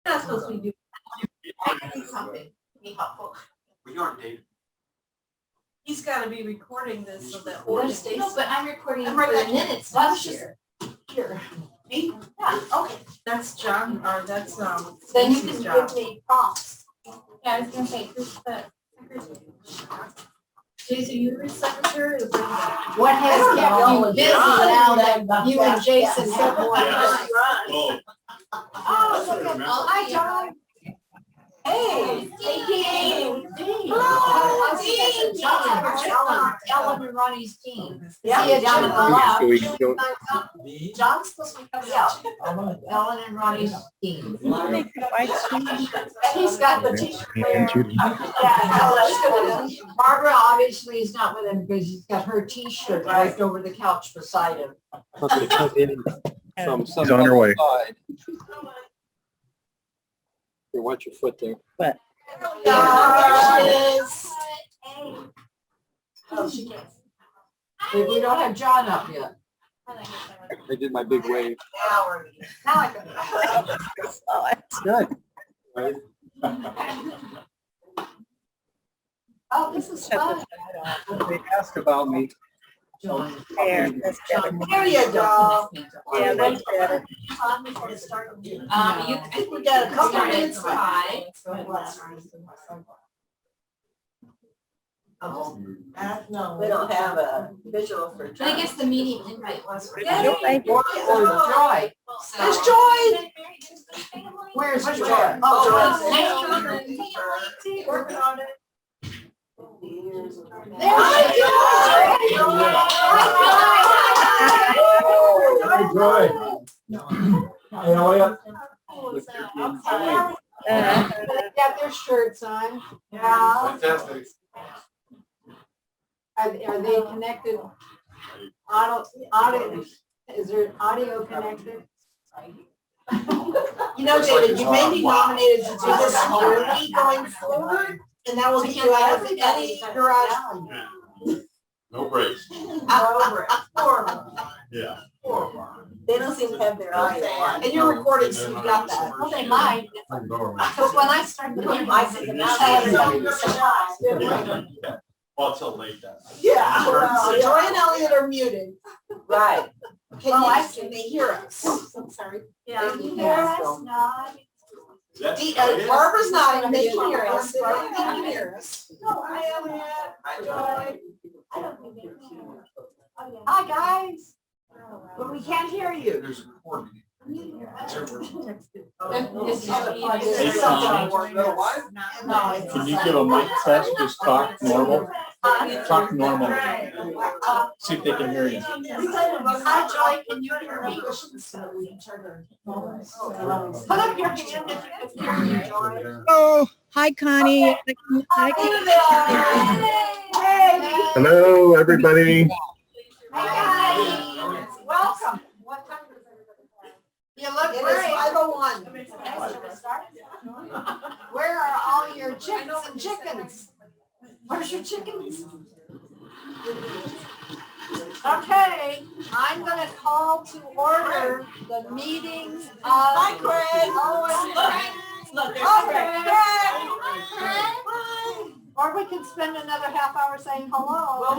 Not supposed to be doing something. Be helpful. We aren't dating. He's got to be recording this so that. No, but I'm recording I'm for right the back. minutes Well, next just- year. Here. Me? Yeah, okay. That's John, or that's, Then you Stacy's can job. give me prompts. Yeah, I was gonna say, who's the? Stacy, you're his secretary? Is that- What has I kept don't you know. busy John. now that you and Jason have more time? Oh. Oh, look at, hi, John. Hey. Hey, Dean. Hello, Dean. Dean. Ellen and Ronnie's team. Yeah. See you down at the We left. don't- John's supposed to be coming out. Ellen and Ronnie's team. And he's got the t-shirt there. And Judy. Yeah, that's good. Barbara obviously is not with him because he's got her t-shirt right over the couch beside him. From some on her way. Side. Here, watch your foot there. Yes. Oh, she can't. We don't have John up yet. I did my big wave. Now I can. Good. Right? Oh, this is fun. They asked about me. There, that's better. There you go. Yeah, that's better. You, I think we got a couple minutes left. No, we don't have a visual for. But I guess the meeting invite was. Yeah. Or Joy. There's Joy. Where's Where's Joy? Joy? Oh, Nice to meet you. Working on it. They got their shirts on. Yeah. Fantastic. Are they connected? Audio, is there audio connected? You know, David, you may be nominated to do this yearly going forward, and that will get you out of any garage. No breaks. Horrible. Yeah. They don't seem to have their audio on. And you're recording, so you've got that. Well, they might. Because when I started doing my thing, Well, till late then. Yeah, so Joy and Elliot are muted. Right. Can they hear us? I'm sorry. Yeah. You hear us? No. Barbara's nodding, they can hear us. They can hear us. No, hi Elliot, hi Joy. Hi, guys. But we can't hear you. There's a recording. Can you give a mic test? Just talk normal. Talk normal. See if they can hear you. Hi Joy, can you hear me? Put up your hand if you can hear me, Joy. Oh, hi Connie. Hi. Hey. Hello, everybody. Hi. Welcome. What time is it? You look great. 5:01. Where are all your chickens and chickens? Where's your chickens? Okay, I'm gonna call to order the meeting of. Hi, Craig. Look, Hi. or we can spend another half hour saying hello.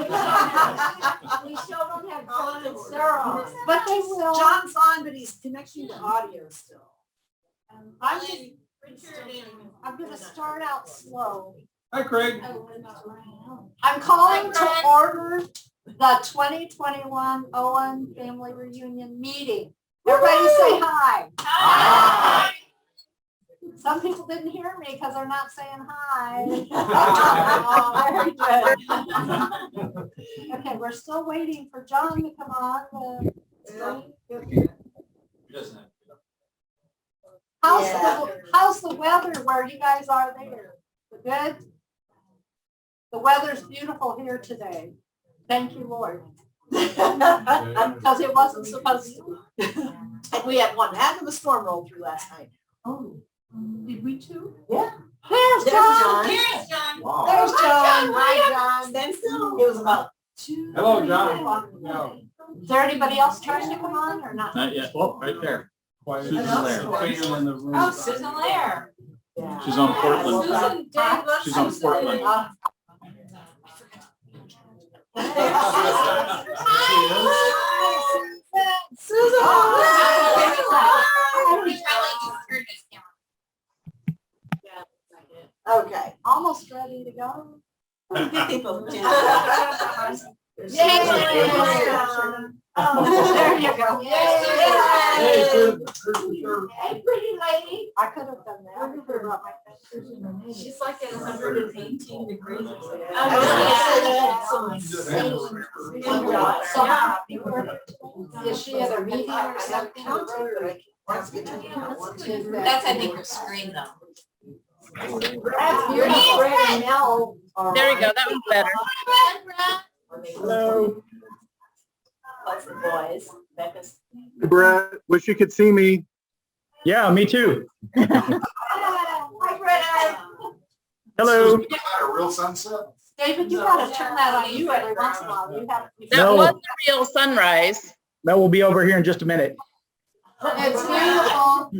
We still don't have John and Sarah. But they will. John's on, but he's connecting to audio still. I'm gonna start out slow. Hi, Craig. I'm calling to order the 2021 Owen Family Reunion Meeting. Everybody say hi. Hi. Some people didn't hear me because they're not saying hi. Oh, very good. Okay, we're still waiting for John to come on. He doesn't have How's the weather where you guys are there? Good? The weather's beautiful here today. Thank you, Lord. Because it wasn't supposed to. And we had one heck of a storm roll through last night. Oh, did we too? Yeah. There's John. There's John. Wow. There's John. Hi, John. Stand still. It was about 2. Hello, John. No. Is there anybody else trying to come on or not? Not yet. Oh, right there. Susan Lair. Oh, Susan Lair. She's on Portland. Susan, Dave, let's She's on Susan. Portland. Susan. Okay. Almost ready to go. There you go. Hey, pretty lady. I could have done that. She's like at 118 degrees. Is she at a meeting or something? That's, I think, her screen though. That's beautiful. There we go, that was better. Hello. That's the boys. Becca's. Hey, Brett, wish you could see me. Yeah, me too. Hi, Brett. Hello. A real sunset? David, you gotta turn that on you every once in a while. You have. That No. was the real sunrise. That will be over here in just a minute. It's beautiful.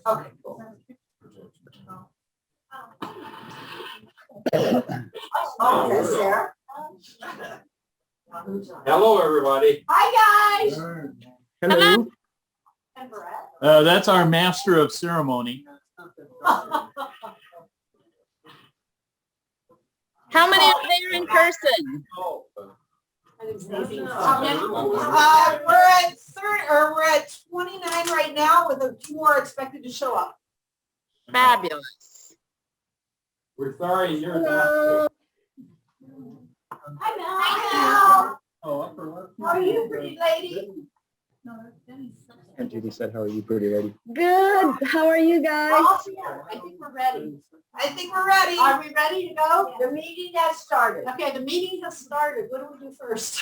Okay, cool. Okay, Sarah. Hello, everybody. Hi, guys. Hello. And Brett. That's our master of ceremony. How many are there in person? We're at 29 right now with a few more expected to show up. Fabulous. We're sorry you're not. Hi, Mel. Oh, How are you, pretty lady? And Judy said, how are you, pretty lady? Good. How are you guys? I think we're ready. I think we're ready. Are we ready to go? The meeting has started. Okay, the meeting has started. What do we do first?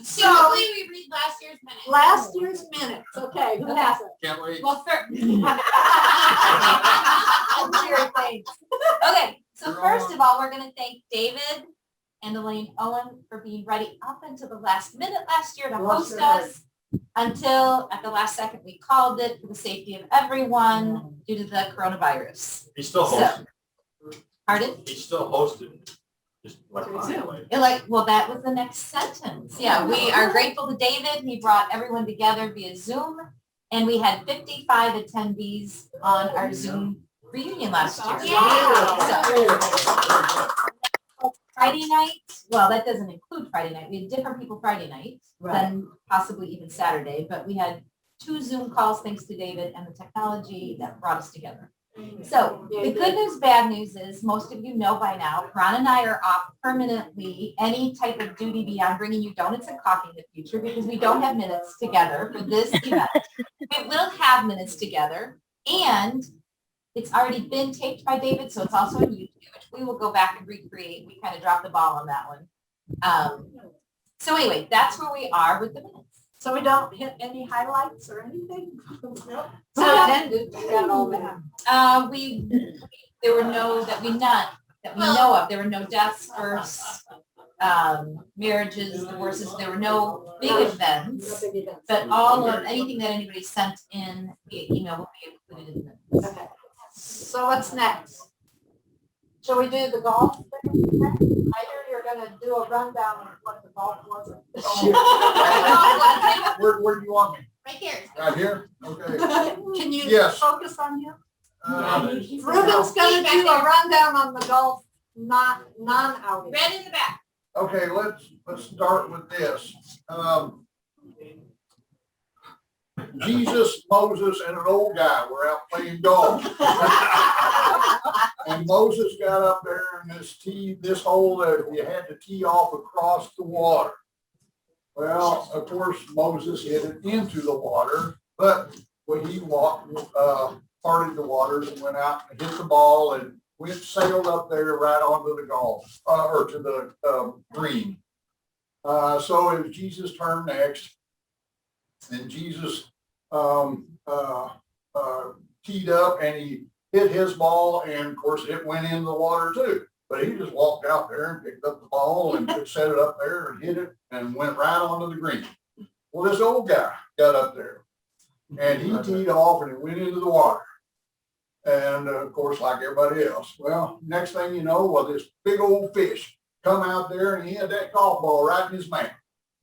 So, we read last year's minutes. Last year's minutes. Okay, who has it? Can't wait. Well, Sure, thanks. okay, so first of all, we're gonna thank David and Elaine Owen for being ready up until the last minute last year to host us until at the last second we called it for the safety of everyone due to the coronavirus. He's still hosting. Pardon? He's still hosting. Just electronically. Well, that was the next sentence. Yeah, we are grateful to David. He brought everyone together via Zoom, and we had 55 attendees on our Zoom reunion last year. So, Friday night, well, that doesn't include Friday night. We had different people Friday night than possibly even Saturday, but we had 2 Zoom calls thanks to David and the technology that brought us together. So the good news, bad news is most of you know by now, Ron and I are off permanently any type of duty beyond bringing you donuts and coffee in the future because we don't have minutes together for this event. We will have minutes together, and it's already been taped by David, so it's also on YouTube, which we will go back and recreate. We kind of dropped the ball on that one. So anyway, that's where we are with the minutes. So we don't hit any highlights or anything? Nope. So attended, we got all that. There were no, that we know of, there were no deaths, births, marriages, divorces, there were no big events, but all of, anything that anybody sent in via email will be included in the minutes. Okay. So what's next? Shall we do the golf thing? I hear you're gonna do a rundown of what the golf was. Where do you want me? Right here. Right here? Okay. Can you Yes. focus on him? Uh, Ruben's gonna do a rundown on the golf, non-outing. Red in the back. Okay, let's start with this. Jesus, Moses, and an old guy were out playing golf. And Moses got up there in this hole that you had to tee off across the water. Well, of course, Moses hit it into the water, but when he parted the waters and went out and hit the ball and sailed up there right onto the golf, or to the green. So it was Jesus' turn next. And Jesus teed up and he hit his ball, and of course it went in the water too. But he just walked out there and picked up the ball and set it up there and hit it and went right onto the green. Well, this old guy got up there and he teed off and he went into the water. And of course, like everybody else, well, next thing you know, well, this big old fish come out there and he had that golf ball right in his mouth.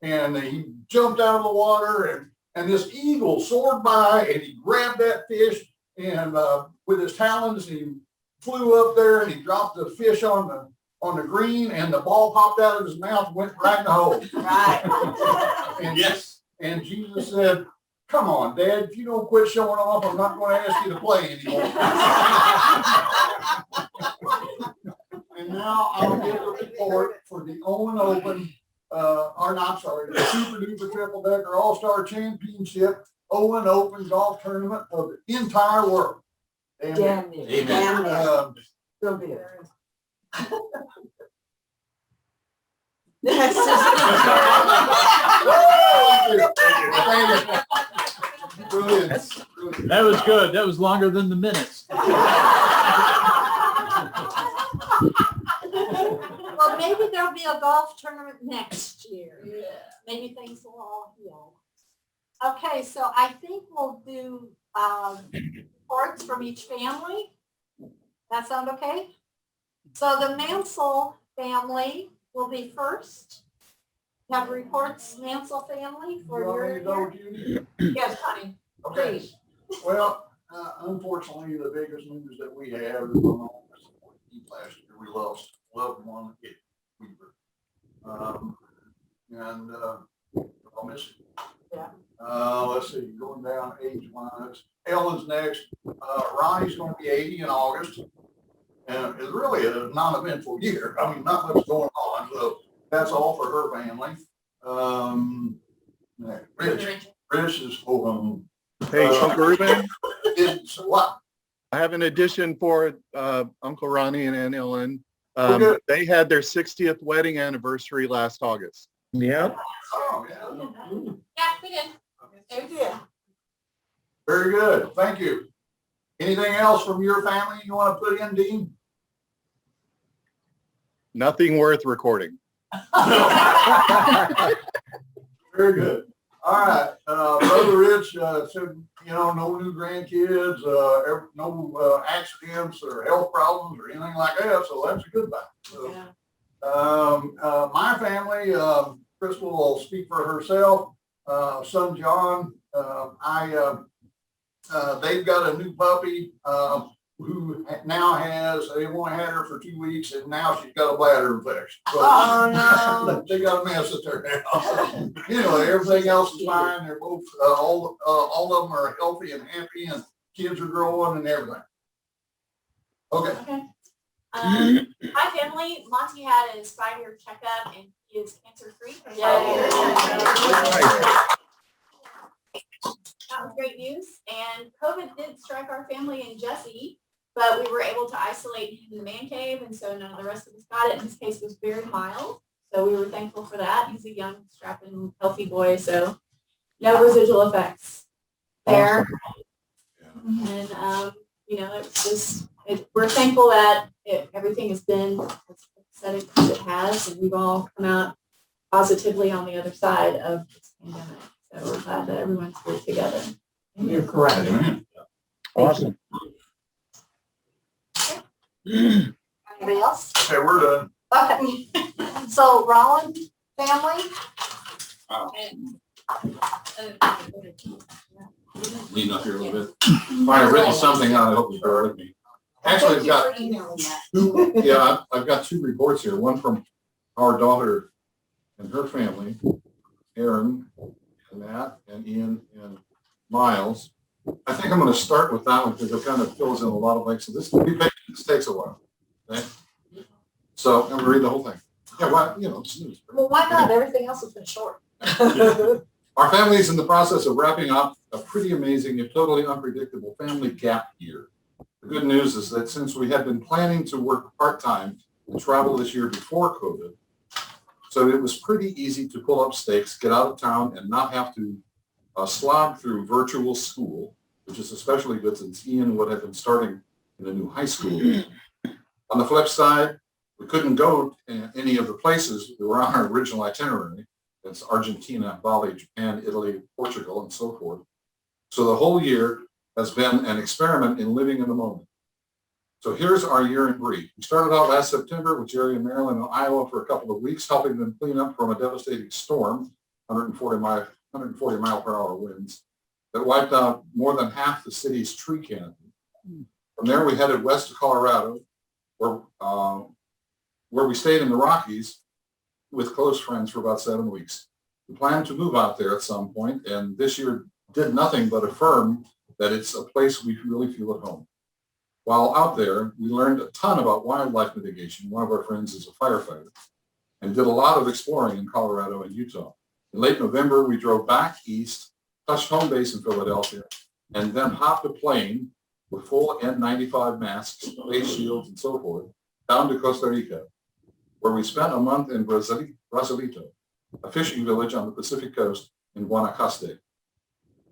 And he jumped out of the water and this eagle soared by and he grabbed that fish and with his talons, he flew up there and he dropped the fish on the green and the ball popped out of his mouth and went right in the hole. Right. And, Yes. and Jesus said, come on, Dad, if you don't quit showing off, I'm not going to ask you to play anymore. And now I'll give a report for the Owen Open, the Super Duper Triple Decker All-Star Championship Owen Open Golf Tournament for the entire world. And, Damn near. Amen. Damn near. um, So good. Brilliant. That was good. That was longer than the minutes. Well, maybe there'll be a golf tournament next year. Yeah. Maybe things will all heal. Okay, so I think we'll do reports from each family. That sound okay? So the Mansel family will be first. Have reports, Mansel family, for You want me your to go, year? Judy? Yes, honey. Okay. Please. Well, unfortunately, the biggest news that we have is my mom was last year. We lost loved one, Kit Weaver. I'll miss it. Yeah. Let's see, going down age-wise. Ellen's next. Ronnie's going to be 80 in August. And it's really a non-eventful year. I mean, not much going on, so that's all for her family. Rich is home. Hey, Uncle Ruben, So what? I have an addition for Uncle Ronnie and Aunt Ellen. Okay. They had their 60th wedding anniversary last August. Yeah. Oh, yeah. Yeah, we did. Yeah. Very good. Thank you. Anything else from your family you want to put in, Dean? Nothing worth recording. Very good. All right. Brother Rich said, no new grandkids, no accidents or health problems or anything like that. So that's a good thing. So, my family, Crystal will speak for herself. Son John, they've got a new puppy who now they've only had her for 2 weeks and now she's got a bladder infection. So, Oh, they got a mess at their house. Anyway, everything else is fine. They're both, all of them are healthy and happy and kids are growing and everything. Okay. My family, Monty had his 5-year checkup and he is cancer-free for 5 years. That was great news. And COVID did strike our family and Jesse, but we were able to isolate him in the man cave, and so none of the rest of us got it. His case was very mild, so we were thankful for that. He's a young, strapping, healthy boy, so no residual effects there. And it's just we're thankful that everything has been as pathetic as it has, and we've all come out positively on the other side of this pandemic. So we're glad that everyone's here together. you're correct. Awesome. Anybody else? Okay, we're done. Okay. So Rollen family? Lean up here a little bit. I've written something out. I hope you bear with me. Actually, I've got I've got 2 reports here. One from our daughter and her family, Aaron and Matt and Ian and Miles. I think I'm going to start with that one because it kind of fills in a lot of blanks. So this takes a while. Okay? So I'm going to read the whole thing. Yeah, well, it's news. Well, why not? Everything else has been short. Our family is in the process of wrapping up a pretty amazing and totally unpredictable family gap year. The good news is that since we had been planning to work part-time and travel this year before COVID, so it was pretty easy to pull up stakes, get out of town, and not have to slog through virtual school, which is especially good since Ian would have been starting in a new high school. On the flip side, we couldn't go to any of the places that were on our original itinerary, It's Argentina, Bali, Japan, Italy, Portugal, and so forth. So the whole year has been an experiment in living in the moment. So here's our year in brief. We started out last September with Jerry and Marilyn in Iowa for a couple of weeks, helping them clean up from a devastating storm, 140 mile per hour winds, that wiped out more than half the city's tree canopy. From there, we headed west to Colorado, where we stayed in the Rockies with close friends for about 7 weeks. We planned to move out there at some point, and this year did nothing but affirm that it's a place we really feel at home. While out there, we learned a ton about wildlife mitigation. One of our friends is a firefighter, and did a lot of exploring in Colorado and Utah. In late November, we drove back east, touched home base in Philadelphia, and then hopped a plane with full N95 masks, face shields, and so forth, down to Costa Rica, where we spent a month in Brasilito, a fishing village on the Pacific coast in Guanacaste.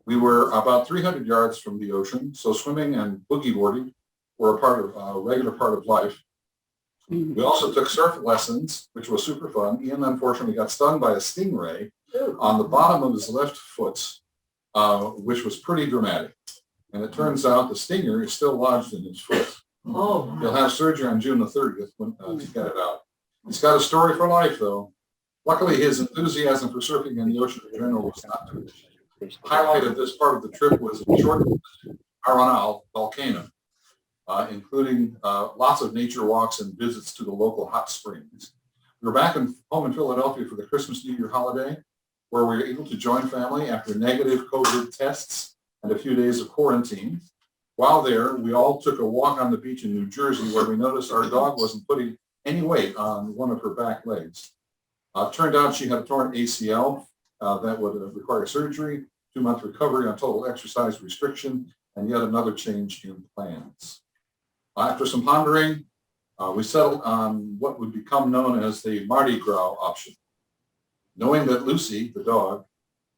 We were about 300 yards from the ocean, so swimming and boogie boarding were a regular part of life. We also took surf lessons, which was super fun. Ian unfortunately got stung by a stingray on the bottom of his left foot, which was pretty dramatic. And it turns out the stinger is still lodged in his foot. Oh. He'll have surgery on June the 30th when he got it out. He's got a story for life, though. Luckily, his enthusiasm for surfing in the ocean in general was not too much. The highlight of this part of the trip was a short Arenal volcano, including lots of nature walks and visits to the local hot springs. We were back home in Philadelphia for the Christmas New Year holiday, where we were able to join family after negative COVID tests and a few days of quarantine. While there, we all took a walk on the beach in New Jersey, where we noticed our dog wasn't putting any weight on one of her back legs. Turned out she had a torn ACL that would require surgery, 2-month recovery on total exercise restriction, and yet another change in plans. After some pondering, we settled on what would become known as the Mardi Gras option. Knowing that Lucy, the dog,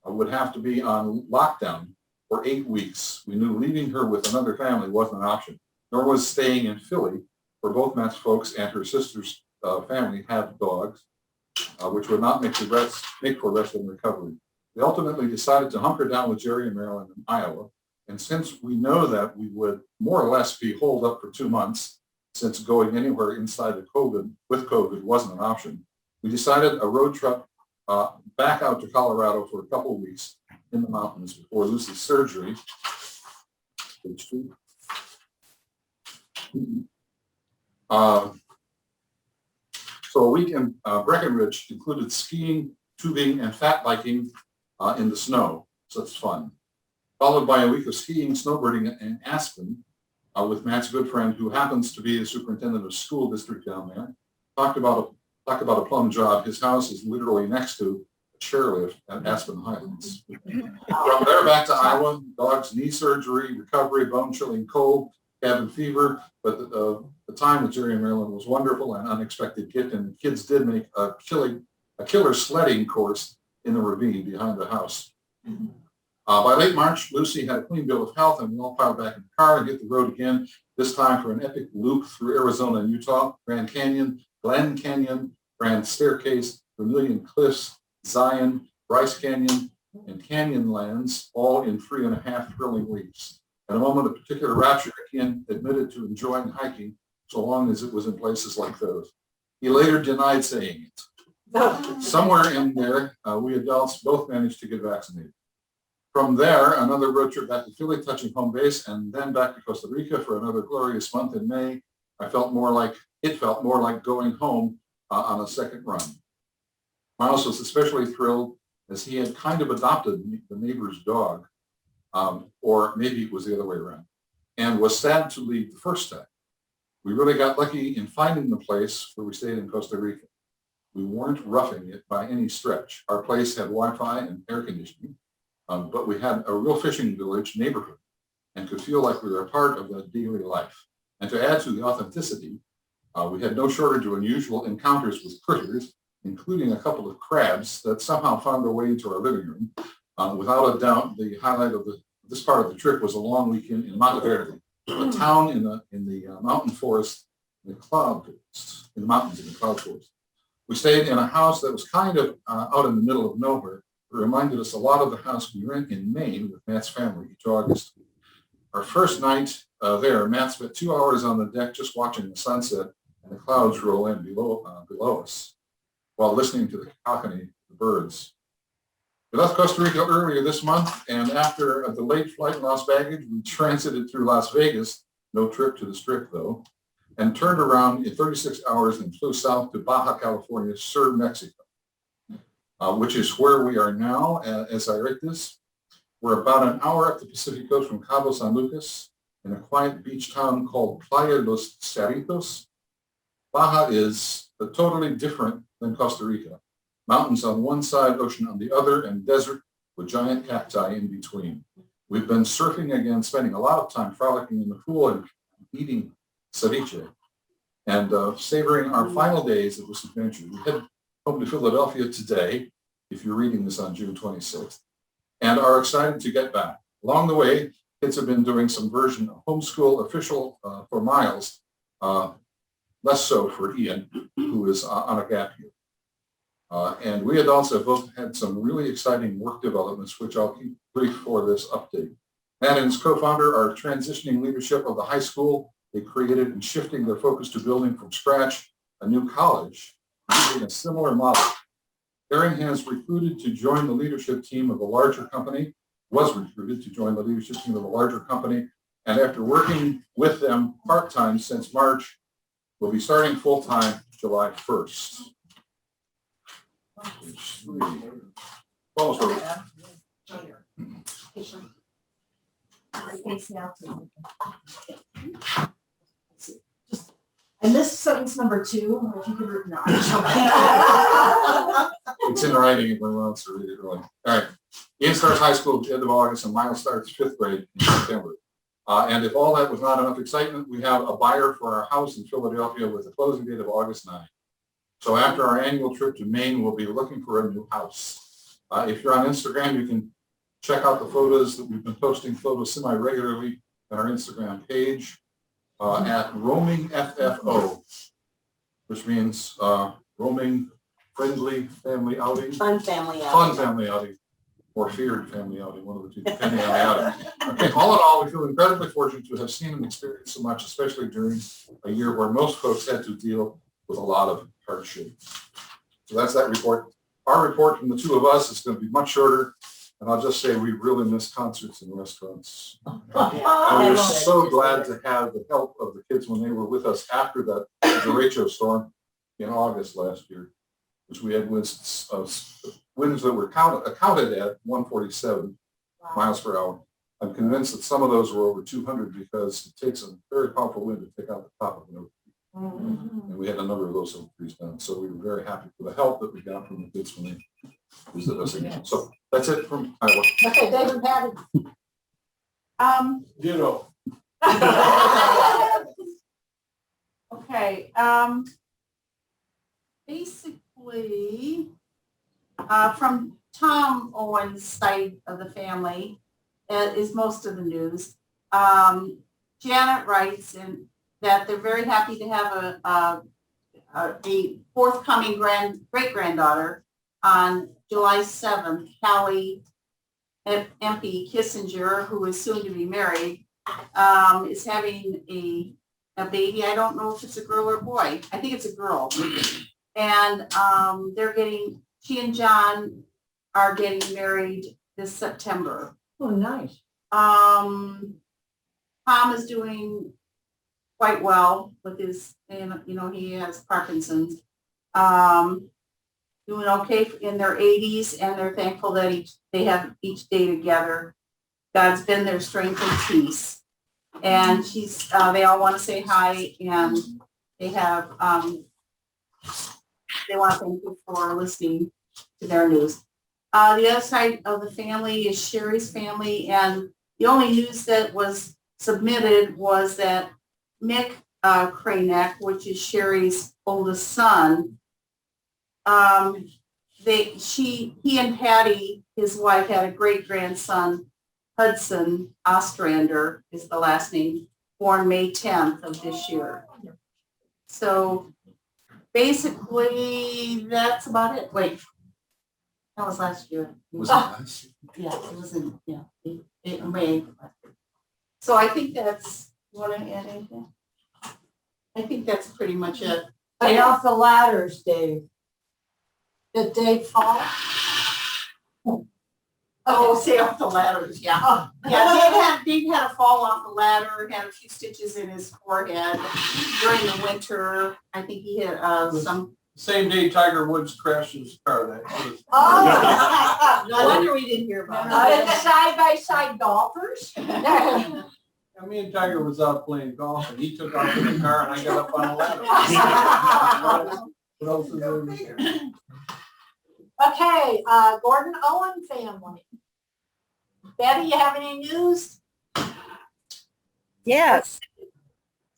would have to be on lockdown for 8 weeks, we knew leaving her with another family wasn't an option, nor was staying in Philly, where both Matt's folks and her sister's family have dogs, which would not make for rest and recovery. We ultimately decided to hunker down with Jerry and Marilyn in Iowa. And since we know that we would more or less be holed up for 2 months, since going anywhere inside of COVID wasn't an option, we decided a road trip back out to Colorado for a couple of weeks in the mountains before Lucy's surgery. Page 2. So a week in Breckenridge included skiing, tubing, and fat biking in the snow. So it's fun. Followed by a week of skiing, snowboarding in Aspen with Matt's good friend, who happens to be the superintendent of school district down there. Talk about a plum job. His house is literally next to a chairlift at Aspen Highlands. From there back to Iowa, dog's knee surgery, recovery, bone-chilling cold, cabin fever, but the time with Jerry and Marilyn was wonderful and unexpected gift, and the kids did make a killer sledding course in the ravine behind the house. By late March, Lucy had a clean bill of health, and we all piled back in the car and hit the road again, this time for an epic loop through Arizona and Utah, Grand Canyon, Glen Canyon, Grand Staircase, Vermilion Cliffs, Zion, Bryce Canyon, and Canyonlands, all in 3.5 thrilling weeks. At a moment of particular rapture, Ian admitted to enjoying hiking so long as it was in places like those. He later denied saying it. Somewhere in there, we adults both managed to get vaccinated. From there, another road trip back to Philly, touching home base, and then back to Costa Rica for another glorious month in May. It felt more like going home on a second run. Miles was especially thrilled as he had kind of adopted the neighbor's dog, or maybe it was the other way around, and was sad to leave the first time. We really got lucky in finding the place where we stayed in Costa Rica. We weren't roughing it by any stretch. Our place had Wi-Fi and air conditioning, but we had a real fishing village neighborhood and could feel like we were a part of the daily life. And to add to the authenticity, we had no shortage of unusual encounters with critters, including a couple of crabs that somehow found their way into our living room. Without a doubt, the highlight of this part of the trip was a long weekend in Monteverde, a town in the mountain forest, in the mountains in the cloud forest. We stayed in a house that was kind of out in the middle of nowhere. It reminded us a lot of the house we rent in Maine with Matt's family each August. Our first night there, Matt spent 2 hours on the deck just watching the sunset and the clouds roll in below us while listening to the cacophony of the birds. We left Costa Rica earlier this month, and after a delayed flight and lost baggage, we transited through Las Vegas, no trip to the Strip though, and turned around in 36 hours and flew south to Baja California, Sur, Mexico, which is where we are now as I write this. We're about an hour up the Pacific coast from Cabo San Lucas in a quiet beach town called Playa Los Cerritos. Baja is totally different than Costa Rica. Mountains on one side, ocean on the other, and desert with giant cacti in between. We've been surfing again, spending a lot of time frolicking in the pool and eating ceviche and savoring our final days of this adventure. We head home to Philadelphia today, if you're reading this on June 26th, and are excited to get back. Along the way, kids have been doing some version of homeschool official for Miles, less so for Ian, who is on a gap year. And we adults have both had some really exciting work developments, which I'll keep brief for this update. Matt and his co-founder are transitioning leadership of the high school they created and shifting their focus to building from scratch a new college using a similar model. Aaron has recruited to join the leadership team of a larger company, was recruited to join the leadership team of a larger company, and after working with them part-time since March, will be starting full-time July 1st. Almost over. I missed sentence number 2, if you could read not. It's in writing if anyone wants to read it early. All right. Ian starts high school at the end of August and Miles starts 5th grade in September. And if all that was not enough excitement, we have a buyer for our house in Philadelphia with a closing date of August 9th. So after our annual trip to Maine, we'll be looking for a new house. If you're on Instagram, you can check out the photos that we've been posting photos semi-regularly on our Instagram page at Roaming FFO, which means roaming friendly family outing. Fun family outing. Fun family outing. Or feared family outing, one of the two, depending on the outing. Okay, all in all, we feel incredibly fortunate to have seen and experienced so much, especially during a year where most folks had to deal with a lot of hardship. So that's that report. Our report from the two of us is going to be much shorter, and I'll just say we really miss concerts and restaurants. And we're so glad to have the help of the kids when they were with us after that derecho storm in August last year, which we had winds that were counted at 147 miles per hour. I'm convinced that some of those were over 200 because it takes a very powerful wind to take out the top of an oak. And we had a number of those oak trees down. So we were very happy for the help that we got from the kids when they visited us again. So that's it from Iowa. Okay, David Patty. Ditto. Okay, basically, from Tom Owen's side of the family is most of the news. Janet writes that they're very happy to have a forthcoming great-granddaughter on July 7th. Callie MP Kissinger, who is soon to be married, is having a baby. I don't know if it's a girl or boy. I think it's a girl. And she and John are getting married this September. Oh, nice. Tom is doing quite well with his, he has Parkinson's. Doing okay in their 80s, and they're thankful that they have each day together. God's been their strength and peace. And they all want to say hi, and they have, they want to thank you for listening to their news. The other side of the family is Sherry's family, and the only news that was submitted was that Mick Kranek, which is Sherry's oldest son, he and Patty, his wife, had a great-grandson, Hudson Ostrander is the last name, born May 10th of this year. So basically, that's about it. Wait. That was last year. Was it nice? Yeah, it was in, May. So I think that's, you want to add anything? I think that's pretty much it. Stay off the ladders, Dave. Did Dave fall? Oh, stay off the ladders, yeah. Dave had a fall off the ladder, had a few stitches in his forehead during the winter. I think he had some. Same day Tiger Woods crashed his car. That was. Oh. No wonder we didn't hear about it. Side-by-side golfers? I mean, Tiger was out playing golf and he took off in the car and I got up on the ladder. What else is there? Okay, Gordon Owen family. Betty, you have any news? Yes,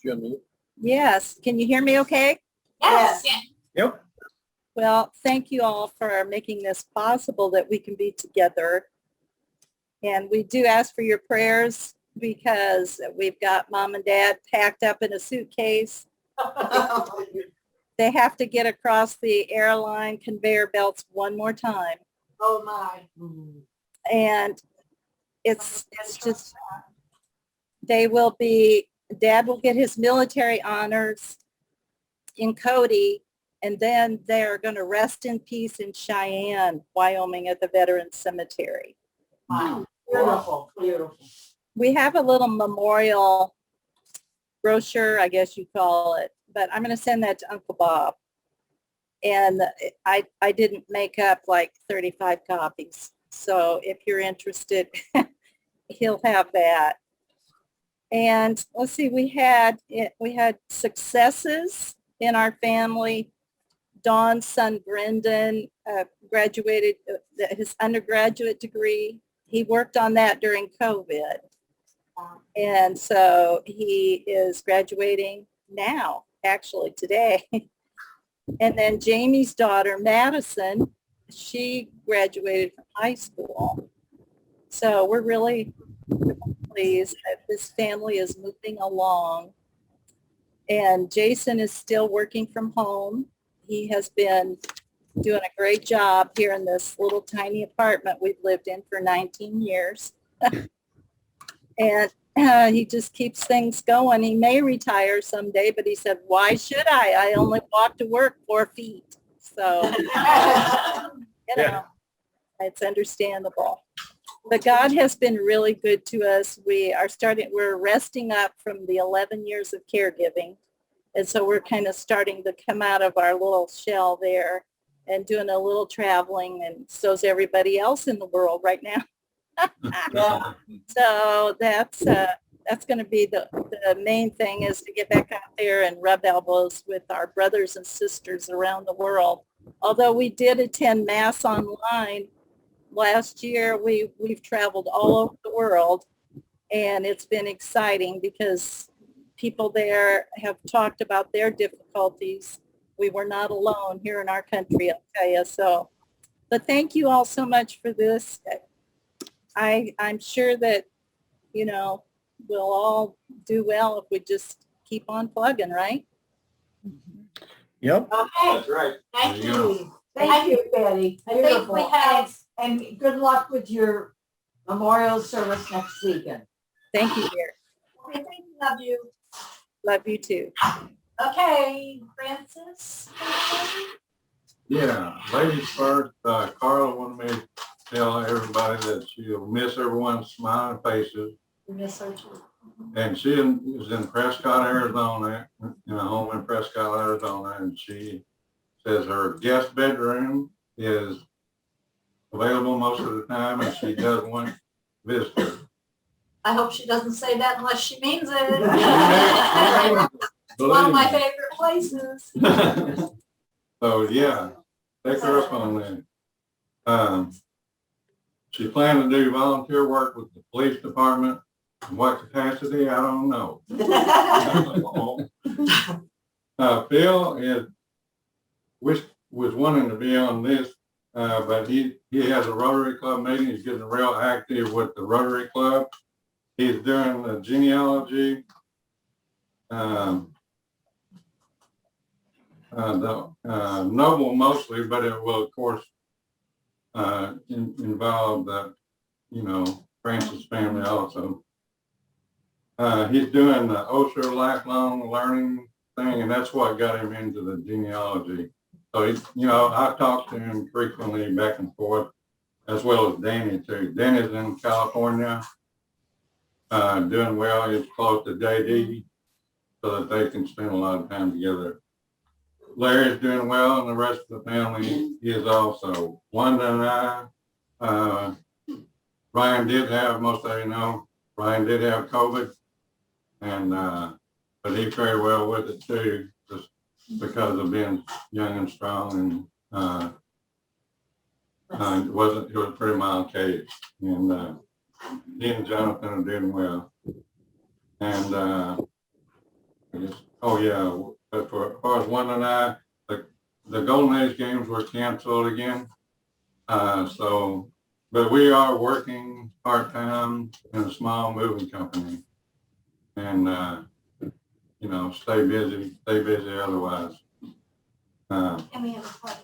Jimmy. yes. Can you hear me okay? Yes. Yep. Well, thank you all for making this possible that we can be together. And we do ask for your prayers because we've got mom and dad packed up in a suitcase. They have to get across the airline conveyor belts one more time. Oh, my. And it's just, dad will get his military honors in Cody, and then they're going to rest in peace in Cheyenne, Wyoming at the Veterans Cemetery. Wow. Beautiful, beautiful. We have a little memorial brochure, I guess you call it, but I'm going to send that to Uncle Bob. And I didn't make up like 35 copies. So if you're interested, he'll have that. And let's see, we had successes in our family. Dawn's son, Brendan, graduated his undergraduate degree. He worked on that during COVID. And so he is graduating now, actually today. And then Jamie's daughter, Madison, she graduated from high school. So we're really pleased that this family is moving along. And Jason is still working from home. He has been doing a great job here in this little tiny apartment we've lived in for 19 years. And he just keeps things going. He may retire someday, but he said, why should I? I only walk to work 4 feet. So, it's understandable. But God has been really good to us. We're resting up from the 11 years of caregiving. And so we're kind of starting to come out of our little shell there and doing a little traveling, and so's everybody else in the world right now. So that's going to be the main thing, is to get back out there and rub elbows with our brothers and sisters around the world. Although we did attend Mass online last year, we've traveled all over the world, and it's been exciting because people there have talked about their difficulties. We were not alone here in our country, I'll tell you. So, but thank you all so much for this. I'm sure that, we'll all do well if we just keep on plugging, right? Yep. Okay. That's right. Thank There you go. you. Thank you, Betty. I think we had, And good luck with your memorial service next weekend. Thank you, dear. Okay, love you. Love you too. Okay, Francis. Yeah, ladies first, Carla wanted me to tell everybody that she'll miss everyone's smiling faces. We miss her too. And she is in Prescott, Arizona, in a home in Prescott, Arizona, and she says her guest bedroom is available most of the time, and she does want visitors. I hope she doesn't say that unless she means it. Believe One of my me. favorite places. So yeah, take her up on that. She planned to do volunteer work with the police department. In what capacity, I don't know. Phil was wanting to be on this, but he has a Rotary Club meeting. He's getting real active with the Rotary Club. He's doing the genealogy. noble mostly, but it will of course involve the, Francis family also. He's doing the OSHA lifelong learning thing, and that's what got him into the genealogy. So I talked to him frequently back and forth, as well as Danny too. Danny's in California, doing well. He's close to JD, so that they can spend a lot of time together. Larry's doing well, and the rest of the family is also. Wanda and I, Ryan did have, most of you know, Ryan did have COVID, and but he fared well with it too, just because of being young and strong, and it was a pretty mild case, and he and Jonathan are doing well. And I guess, oh yeah, but for as far as Wanda and I, the Golden Age games were canceled again. But we are working part-time in a small moving company, and stay busy otherwise. And we have a puppy.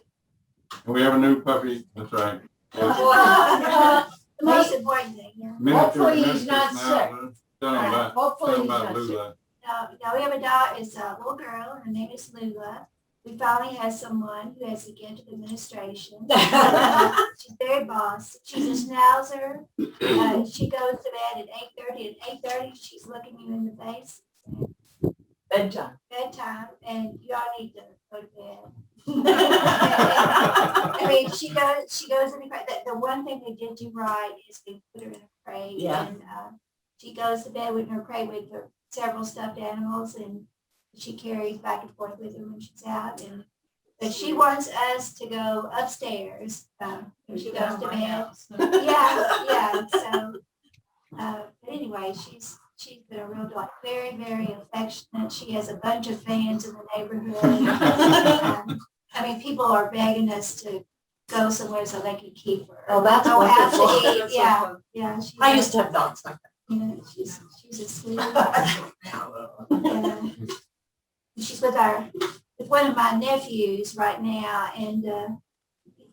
And we have a new puppy. That's right. The most important thing, yeah. Hopefully he's not sick. Tell him about, Hopefully tell him he's about not sick. Lula. No, we have a dog. It's a little girl. Her name is Lula. We finally have someone who has the gift of administration. She's very boss. She's a schnauzer. She goes to bed at 8:30. At 8:30, she's looking you in the face. Bedtime, and you all need to go to bed. I mean, she goes in the crate. The one thing they did do right is they put her in a crate. Yeah. And she goes to bed with her crate with her several stuffed animals, and she carries back and forth with her when she's out. But she wants us to go upstairs when she goes to bed. Yeah. So, but anyway, she's been a real delight. Very, very affectionate. She has a bunch of fans in the neighborhood. I mean, people are begging us to go somewhere so they can keep her. Oh, that's out wonderful. to eat. Yeah. I used to have dogs like that. She's a sweet. Yeah. She's with one of my nephews right now, and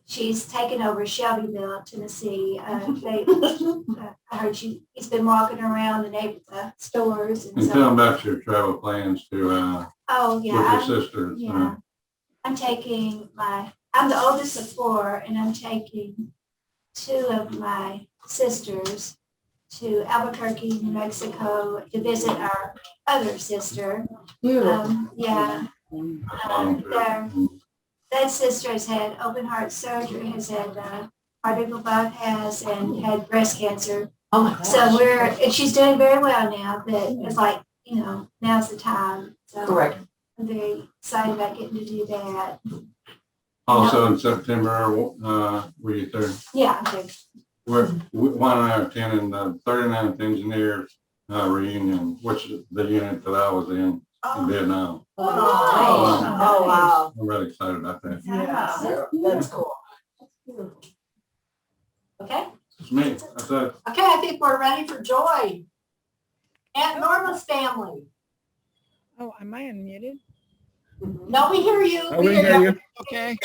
she's taken over Shelbyville, Tennessee. I heard he's been walking around the stores. And And tell him about your travel plans to oh with yeah, your sisters. yeah. I'm the oldest of four, and I'm taking two of my sisters to Albuquerque, New Mexico to visit our other sister. That sister has had open heart surgery, has had quadruple bypass, and had breast cancer. Oh my gosh. So and she's doing very well now, but it's like, now's the time. So Correct. I'm very excited about getting to do that. Also in September, we there. Yeah, I think. Juan and I are attending the 39th Engineers reunion, which is the unit that I was in Vietnam. Oh, wow. I'm really excited about that. Yeah, that's cool. Okay. It's me. That's it. Okay, I think we're ready for Joy. Aunt Norma's family. Oh, am I unmuted? No, we hear you. Oh, we hear you. Okay.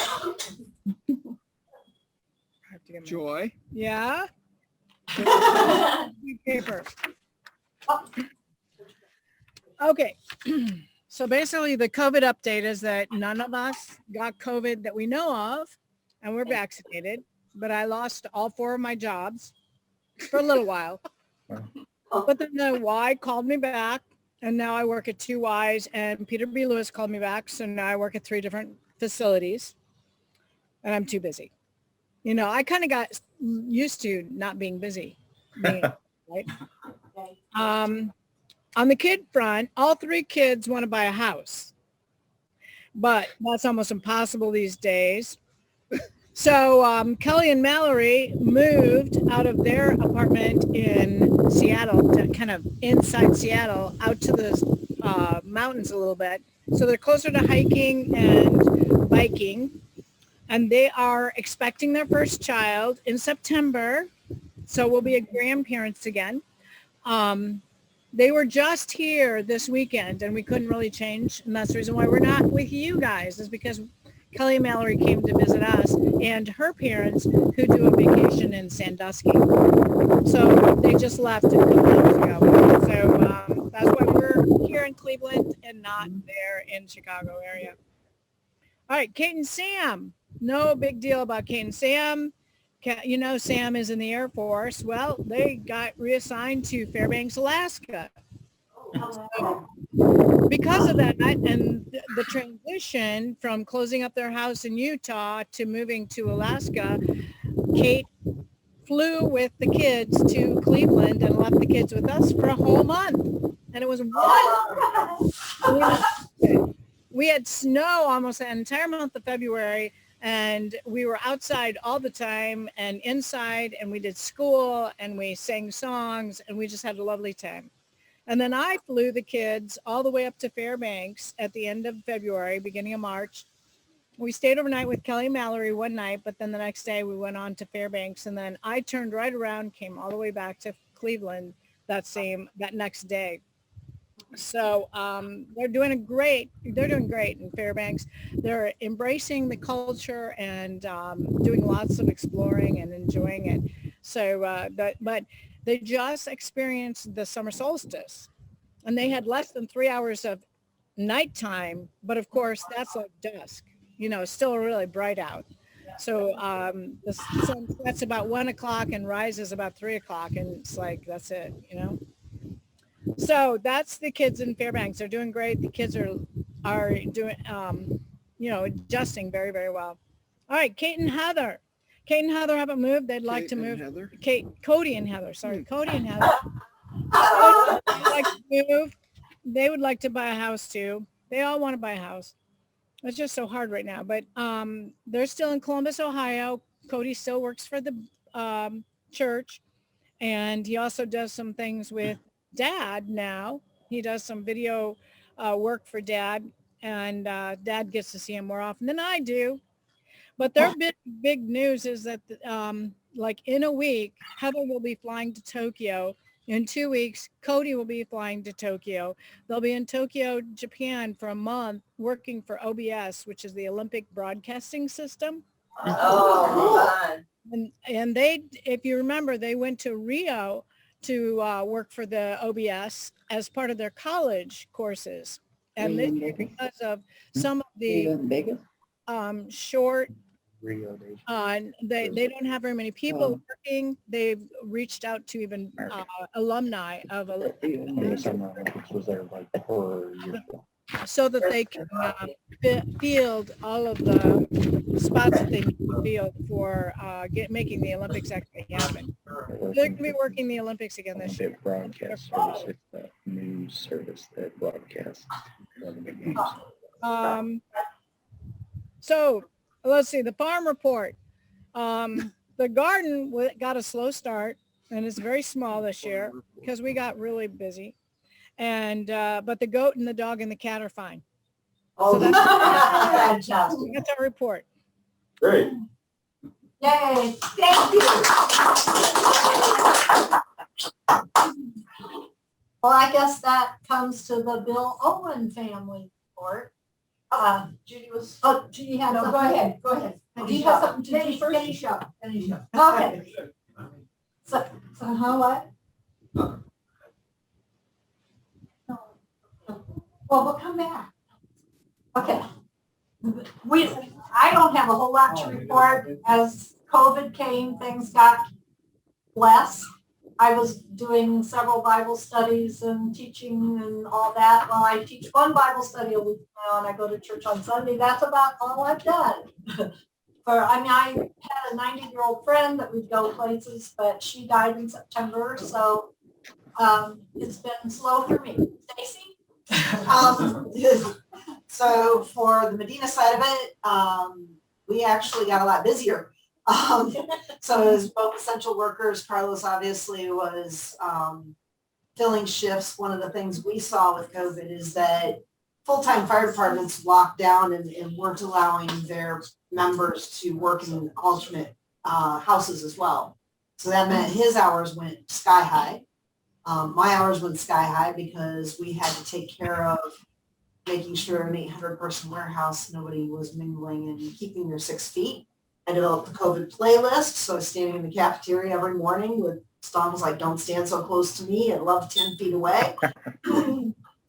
Joy. Yeah? Paper. Okay. So basically the COVID update is that none of us got COVID that we know of, and we're vaccinated, but I lost all 4 of my jobs for a little while. But then the Y called me back, and now I work at 2 Ys, and Peter B. Lewis called me back. So now I work at 3 different facilities, and I'm too busy. I kind of got used to not being busy, right? On the kid front, all 3 kids want to buy a house, but that's almost impossible these days. So Kelly and Mallory moved out of their apartment in Seattle, kind of inside Seattle, out to the mountains a little bit. So they're closer to hiking and biking. And they are expecting their first child in September. So we'll be grandparents again. they were just here this weekend and we couldn't really change. And that's the reason why we're not with you guys, is because Kelly and Mallory came to visit us and her parents who do a vacation in Sandusky. So they just left a couple hours ago. So that's why we're here in Cleveland and not there in Chicago area. All right, Kate and Sam. No big deal about Kate and Sam. You know, Sam is in the Air Force. Well, they got reassigned to Fairbanks, Alaska. Because of that and the transition from closing up their house in Utah to moving to Alaska, Kate flew with the kids to Cleveland and left the kids with us for a whole month. And it was wonderful. We had snow almost the entire month of February, and we were outside all the time and inside, and we did school and we sang songs and we just had a lovely time. And then I flew the kids all the way up to Fairbanks at the end of February, beginning of March. We stayed overnight with Kelly and Mallory one night, but then the next day we went on to Fairbanks, and then I turned right around, came all the way back to Cleveland that next day. So they're doing great in Fairbanks. They're embracing the culture and doing lots of exploring and enjoying it. So, but they just experienced the summer solstice, and they had less than 3 hours of nighttime. But of course, that's like dusk. You know, it's still really bright out. So the sun sets about 1 o'clock and rises about 3 o'clock, and it's like that's it. You know. So that's the kids in Fairbanks. They're doing great. The kids are doing, you know, adjusting very, very well. All right, Kate and Heather. Kate and Heather haven't moved. They'd like to move. Cody and Heather. Sorry, Cody and Heather. They'd like to move. They would like to buy a house too. They all want to buy a house. It's just so hard right now. But they're still in Columbus, Ohio. Cody still works for the church, and he also does some things with Dad now. He does some video work for Dad, and Dad gets to see him more often than I do. But their big news is that like in a week, Heather will be flying to Tokyo. In 2 weeks, Cody will be flying to Tokyo. They'll be in Tokyo, Japan for a month working for OBS, which is the Olympic Broadcasting System. Oh, And they, if you remember, they went to Rio to work for the OBS as part of their college courses. And this, because of some of the short, they don't have very many people working. They've reached out to even alumni of so that they can field all of the spots that they need to field for making the Olympics actually happen. They're going to be working the Olympics again this year. Broadcast service, it's the news service that broadcasts the games. So let's see, the farm report. The garden got a slow start, and it's very small this year because we got really busy. And but the goat and the dog and the cat are fine. Oh, so that's our report. Great. Yay, thank you. Well, I guess that comes to the Bill Owen family report. Judy was. Oh, Judy had. No, go ahead. Go ahead. Do you have something to do first? Finish up. Okay. So how what? Well, we'll come back. Okay. I don't have a whole lot to report. As COVID came, things got less. I was doing several Bible studies and teaching and all that. Well, I teach one Bible study a week now, and I go to church on Sunday. That's about all I've done. I had a 90-year-old friend that would go places, but she died in September, so it's been slow for me. Stacy? So for the Medina side of it, we actually got a lot busier. So as both essential workers, Carlos obviously was filling shifts. One of the things we saw with COVID is that full-time fire departments locked down and weren't allowing their members to work in alternate houses as well. So that meant his hours went sky high. My hours went sky high because we had to take care of making sure an 800-person warehouse, nobody was mingling and keeping their 6 feet. I developed a COVID playlist, so I was standing in the cafeteria every morning with songs like "Don't Stand So Close to Me" and "Love 10 Feet Away,"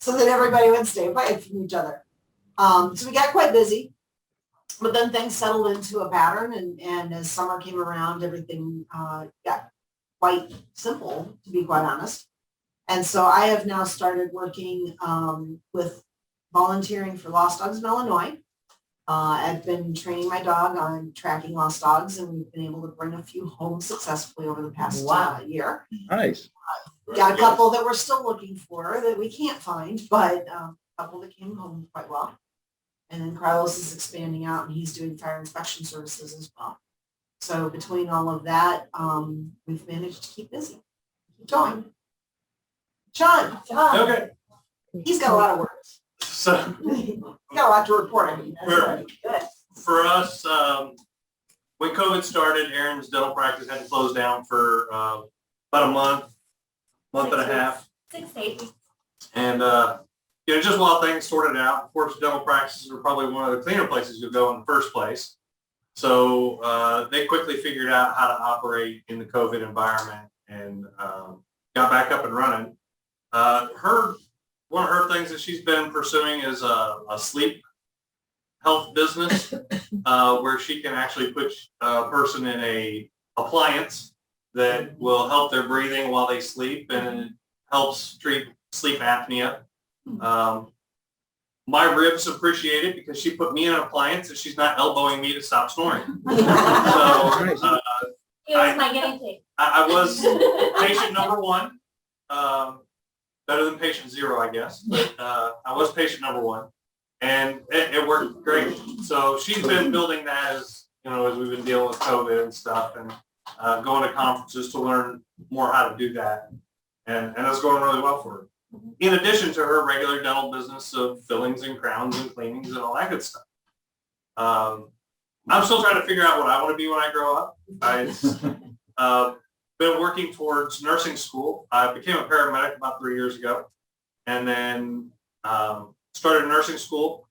so that everybody would stay away from each other. So we got quite busy, but then things settled into a pattern, and as summer came around, everything got quite simple, to be quite honest. And so I have now started working with volunteering for Lost Dogs of Illinois. I've been training my dog on tracking lost dogs, and we've been able to bring a few home successfully over the past year. Nice. Got a couple that we're still looking for that we can't find, but a couple that came home quite well. And then Carlos is expanding out, and he's doing fire inspection services as well. So between all of that, we've managed to keep busy. Keep going. John. Okay. He's got a lot of words. So He's got a lot to report. I mean, that's right. Good. for us, when COVID started, Aaron's dental practice had to close down for about a month and a half. 6 to 8 weeks. And just while things sorted out, of course, dental practices are probably one of the cleaner places you'll go in the first place. So they quickly figured out how to operate in the COVID environment and got back up and running. One of her things that she's been pursuing is a sleep health business where she can actually put a person in a appliance that will help their breathing while they sleep, and it helps treat sleep apnea. My ribs appreciate it because she put me in an appliance and she's not elbowing me to stop snoring. So It was my guinea pig. I was patient number one. Better than patient zero, I guess. But I was patient number one, and it worked great. So she's been building that as we've been dealing with COVID and stuff, and going to conferences to learn more how to do that, and that's going really well for her. In addition to her regular dental business of fillings and crowns and cleanings and all that good stuff. I'm still trying to figure out what I want to be when I grow up. I've been working towards nursing school. I became a paramedic about 3 years ago, and then started nursing school.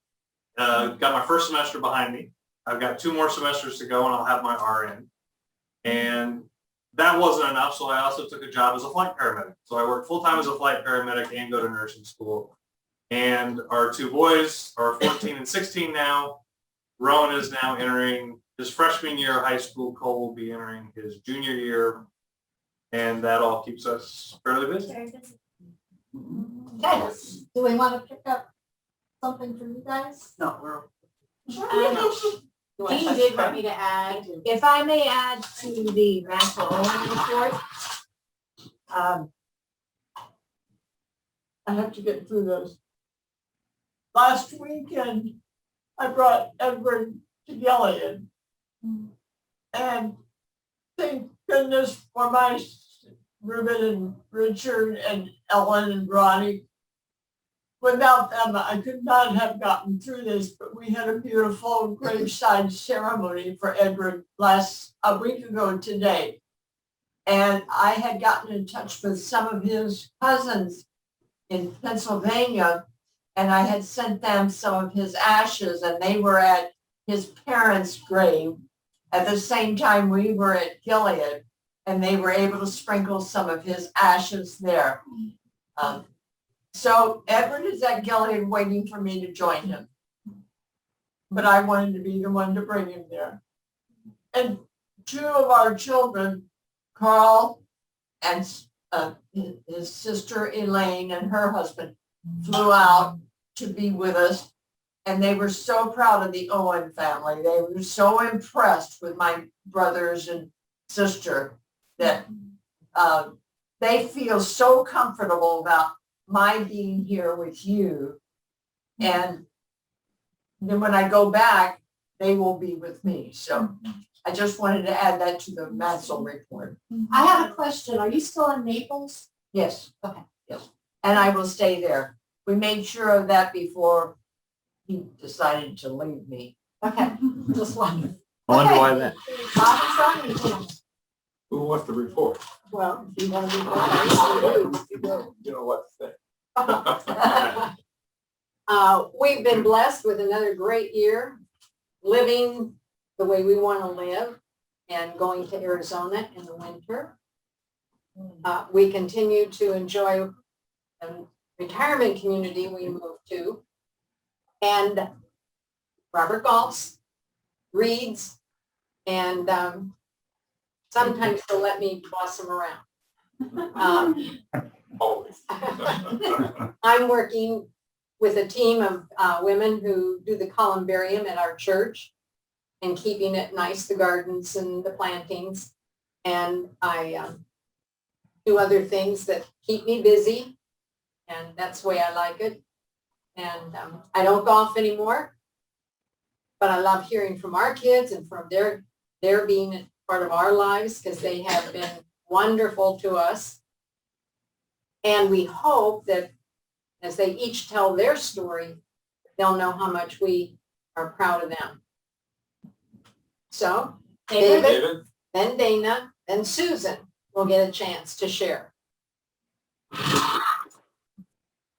Got my first semester behind me. I've got 2 more semesters to go, and I'll have my RN. And that wasn't enough, so I also took a job as a flight paramedic. So I work full-time as a flight paramedic and go to nursing school. And our 2 boys are 14 and 16 now. Rowan is now entering his freshman year of high school. Cole will be entering his junior year. And that all keeps us fairly busy. Very busy. Okay, do we want to pick up something for you guys? No, we're. Dean did want me to add, if I may add to the Mansel Owen report. I have to get through those. Last weekend, I brought Edward to Gilead. And thank goodness for my Ruben and Richard and Ellen and Ronnie. Without them, I could not have gotten through this, but we had a beautiful graveside ceremony for Edward a week ago today. And I had gotten in touch with some of his cousins in Pennsylvania, and I had sent them some of his ashes, and they were at his parents' grave. At the same time, we were at Gilead, and they were able to sprinkle some of his ashes there. So Edward is at Gilead waiting for me to join him. But I wanted to be the one to bring him there. And 2 of our children, Carl and his sister Elaine and her husband, flew out to be with us. And they were so proud of the Owen family. They were so impressed with my brothers and sister that they feel so comfortable about my being here with you. And then when I go back, they will be with me. So I just wanted to add that to the Mansel report. I have a question. Are you still in Naples? Yes. Okay. Yes. And I will stay there. We made sure of that before he decided to leave me. Okay. Just wondering. I wonder why that. Bob and Sonny, Who wants to report? Well, if you want to be You know what to say. We've been blessed with another great year, living the way we want to live and going to Arizona in the winter. We continue to enjoy the retirement community we moved to. And Robert golfs, reads, and sometimes he'll let me boss him around. Always. I'm working with a team of women who do the columbarium at our church and keeping it nice, the gardens and the plantings. And I do other things that keep me busy, and that's the way I like it. And I don't golf anymore, but I love hearing from our kids and from their being part of our lives, because they have been wonderful to us. And we hope that as they each tell their story, they'll know how much we are proud of them. So David, then Dana, then Susan will get a chance to share.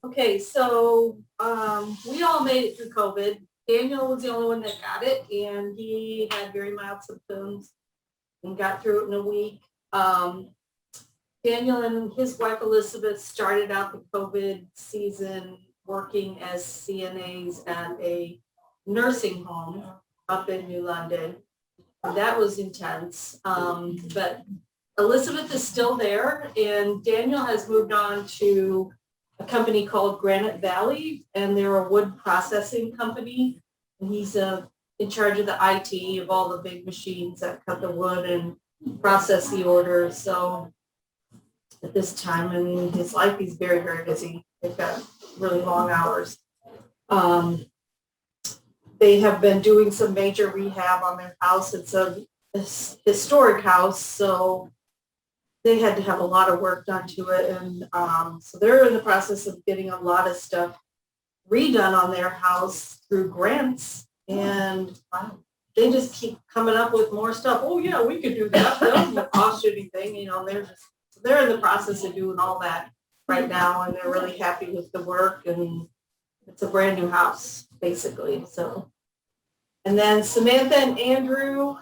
Okay, so we all made it through COVID. Daniel was the only one that got it, and he had very mild symptoms and got through it in a week. Daniel and his wife Elizabeth started out the COVID season working as CNAs at a nursing home up in New London. That was intense, but Elizabeth is still there, and Daniel has moved on to a company called Granite Valley, and they're a wood processing company. And he's in charge of the IT of all the big machines that cut the wood and process the orders. So at this time in his life, he's very, very busy. They've got really long hours. They have been doing some major rehab on their house. It's a historic house, so they had to have a lot of work done to it. And so they're in the process of getting a lot of stuff redone on their house through grants. And they just keep coming up with more stuff. Oh yeah, we could do that. That doesn't cost you anything. You know, they're in the process of doing all that right now, and they're really happy with the work. And it's a brand new house, basically. So, and then Samantha and Andrew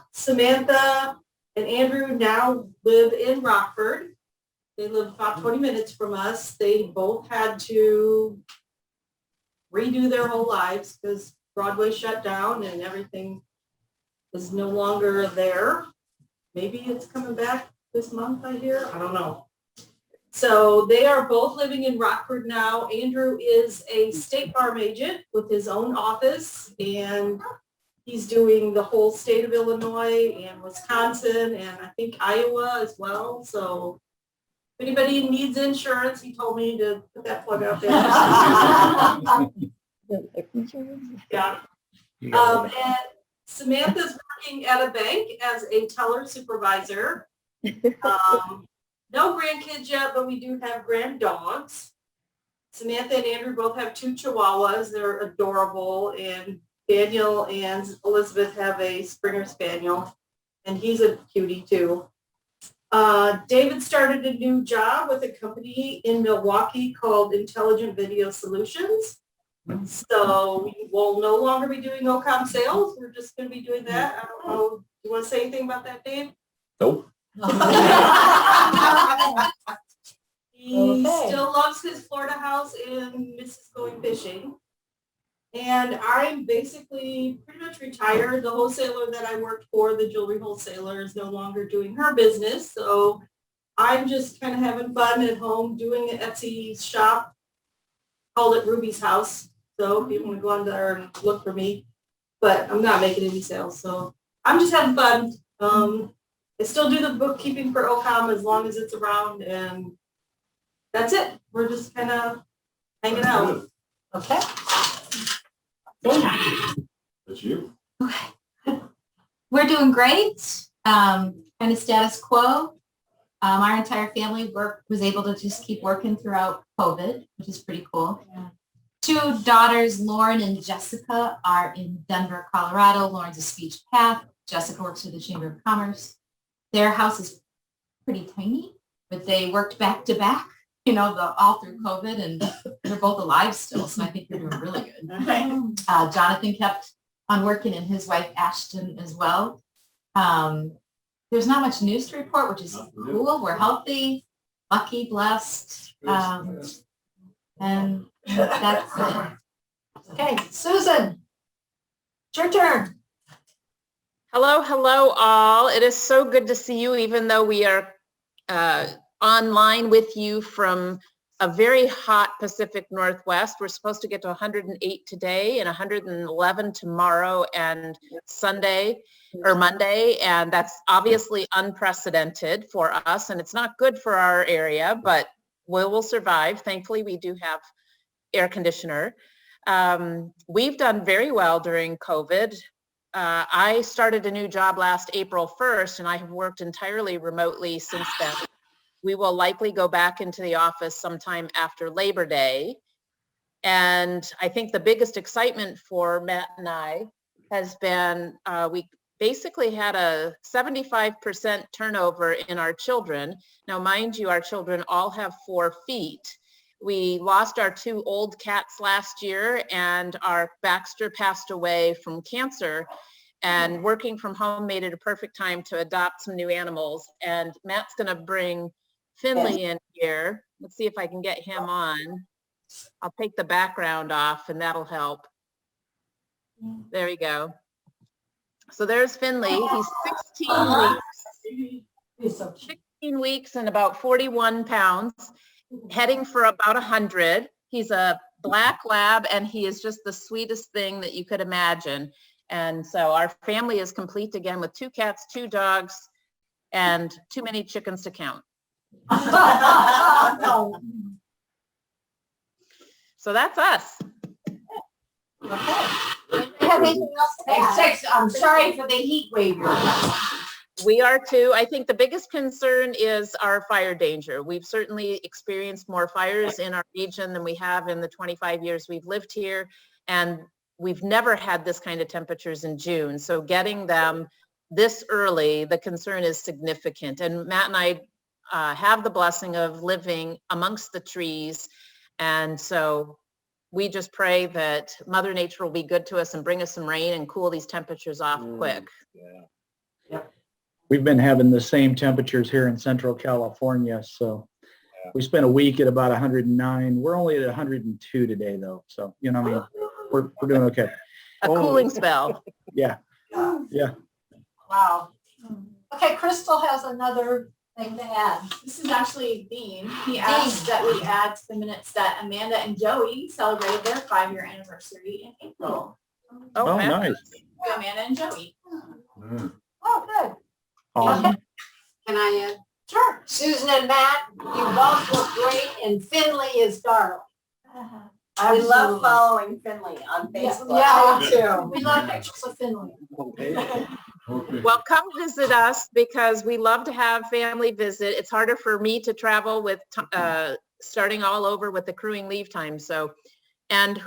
now live in Rockford. They live about 20 minutes from us. They both had to redo their whole lives because Broadway shut down and everything is no longer there. Maybe it's coming back this month, I hear. I don't know. So they are both living in Rockford now. Andrew is a State Farm agent with his own office, and he's doing the whole state of Illinois and Wisconsin and I think Iowa as well. So if anybody needs insurance, he told me to put that plug out there. Yeah. And Samantha's working at a bank as a teller supervisor. No grandkids yet, but we do have grand dogs. Samantha and Andrew both have 2 Chihuahuas. They're adorable. And Daniel and Elizabeth have a Springer Spaniel, and he's a cutie too. David started a new job with a company in Milwaukee called Intelligent Video Solutions. So we will no longer be doing OCOM sales. We're just going to be doing that. I don't know. Do you want to say anything about that, Dave? Nope. He still loves his Florida house and misses going fishing. And I'm basically pretty much retired. The wholesaler that I worked for, the jewelry wholesaler, is no longer doing her business. So I'm just kind of having fun at home doing an Etsy shop. Called it Ruby's House. So if you want to go on there and look for me, but I'm not making any sales. So I'm just having fun. I still do the bookkeeping for OCOM as long as it's around, and that's it. We're just kind of hanging out. Okay. It's you. Okay. We're doing great. Kind of status quo. Our entire family was able to just keep working throughout COVID, which is pretty cool. Yeah. 2 daughters, Lauren and Jessica, are in Denver, Colorado. Lauren's a speech path. Jessica works for the Chamber of Commerce. Their house is pretty tiny, but they worked back to back, all through COVID, and they're both alive still. So I think they're doing really good. Jonathan kept on working, and his wife Ashton as well. There's not much news to report, which is cool. We're healthy, lucky, blessed, and that's it. Okay, Susan, it's your turn. Hello, all. It is so good to see you, even though we are online with you from a very hot Pacific Northwest. We're supposed to get to 108 today and 111 tomorrow and Sunday or Monday, and that's obviously unprecedented for us, and it's not good for our area, but we will survive. Thankfully, we do have air conditioner. We've done very well during COVID. I started a new job last April 1st, and I have worked entirely remotely since then. We will likely go back into the office sometime after Labor Day. And I think the biggest excitement for Matt and I has been, we basically had a 75% turnover in our children. Now, mind you, our children all have 4 feet. We lost our 2 old cats last year, and our Baxter passed away from cancer, and working from home made it a perfect time to adopt some new animals. And Matt's gonna bring Finley in here. Let's see if I can get him on. I'll take the background off and that'll help. There we go. So there's Finley. He's 16 weeks. 16 weeks and about 41 pounds, heading for about 100. He's a black lab, and he is just the sweetest thing that you could imagine. And so our family is complete again with 2 cats, 2 dogs, and too many chickens to count. So that's us. I'm sorry for the heat wave. We are too. I think the biggest concern is our fire danger. We've certainly experienced more fires in our region than we have in the 25 years we've lived here. And we've never had this kind of temperatures in June. So getting them this early, the concern is significant. And Matt and I have the blessing of living amongst the trees. And so we just pray that Mother Nature will be good to us and bring us some rain and cool these temperatures off quick. We've been having the same temperatures here in Central California. So we spent a week at about 109. We're only at 102 today though. So, I mean, we're doing okay. A cooling spell. Yeah. Yeah. Wow. Okay, Crystal has another thing to add. This is actually Dean. He asked that we add to the minutes that Amanda and Joey celebrated their 5-year anniversary in April. Oh, nice. Amanda and Joey. Oh, good. Awesome. Can I add? Sure. Susan and Matt, you both look great, and Finley is darling. I love following Finley on Facebook. Yeah, me too. We love pictures of Finley. Well, come visit us because we love to have family visit. It's harder for me to travel with starting all over with the crewing leave time. So, and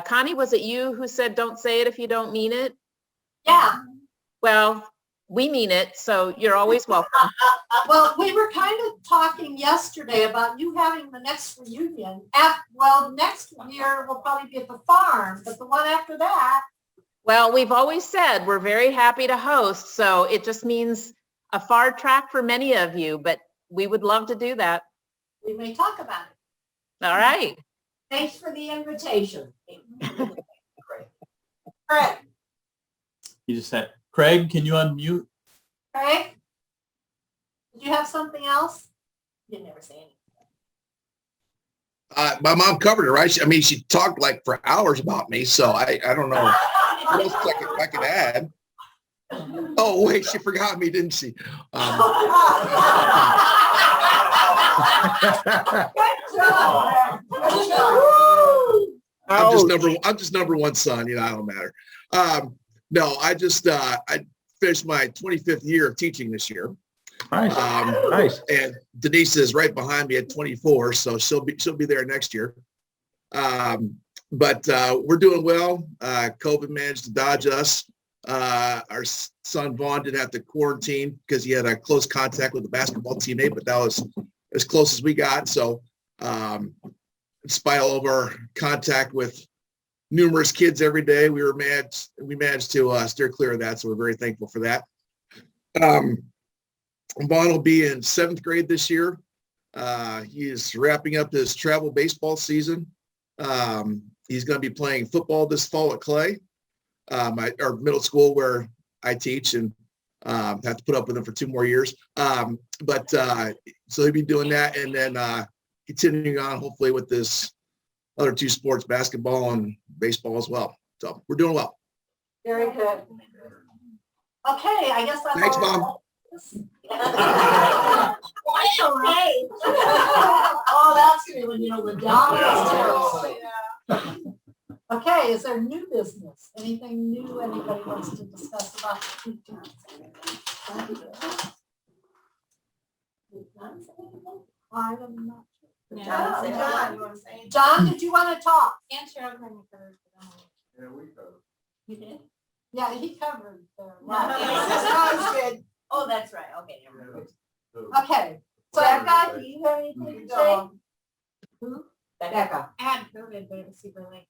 Connie, was it you who said, don't say it if you don't mean it? Yeah. Well, we mean it, so you're always welcome. Well, we were kind of talking yesterday about you having the next reunion. Next year will probably be at the farm, but the one after that. Well, we've always said we're very happy to host, so it just means a far track for many of you, but we would love to do that. We may talk about it. All right. Thanks for the invitation. Craig. You just said, Craig, can you unmute? Craig? Did you have something else? You never say anything. My mom covered it, right? She talked like for hours about me, so I don't know what else I could add. Oh, wait, she forgot me, didn't she? Good job. Good job. I'm just number one son, I don't matter. No, I finished my 25th year of teaching this year. Nice. Nice. And Denise is right behind me at 24, so she'll be there next year. But we're doing well. COVID managed to dodge us. Our son Vaughn did have to quarantine because he had a close contact with a basketball teammate, but that was as close as we got. So in spite of all of our contact with numerous kids every day, we managed to steer clear of that. So we're very thankful for that. Vaughn will be in 7th grade this year. He is wrapping up his travel baseball season. He's going to be playing football this fall at Clay, our middle school where I teach, and have to put up with him for 2 more years. So he'll be doing that, and then continuing on hopefully with this other 2 sports, basketball and baseball as well. So we're doing well. Very good. Okay, I guess that's Thanks, all. Mom. Okay. Oh, that's good when you know the job. Okay, is there new business? Anything new anybody wants to discuss about the future? I'm not sure. John, did you want to talk? Answer covered. Yeah, we covered. You did? Yeah, he covered. Sounds good. Oh, that's right. Okay. Okay, so Becca, do you have anything to say? Who? Becca. I had COVID, but it was super late.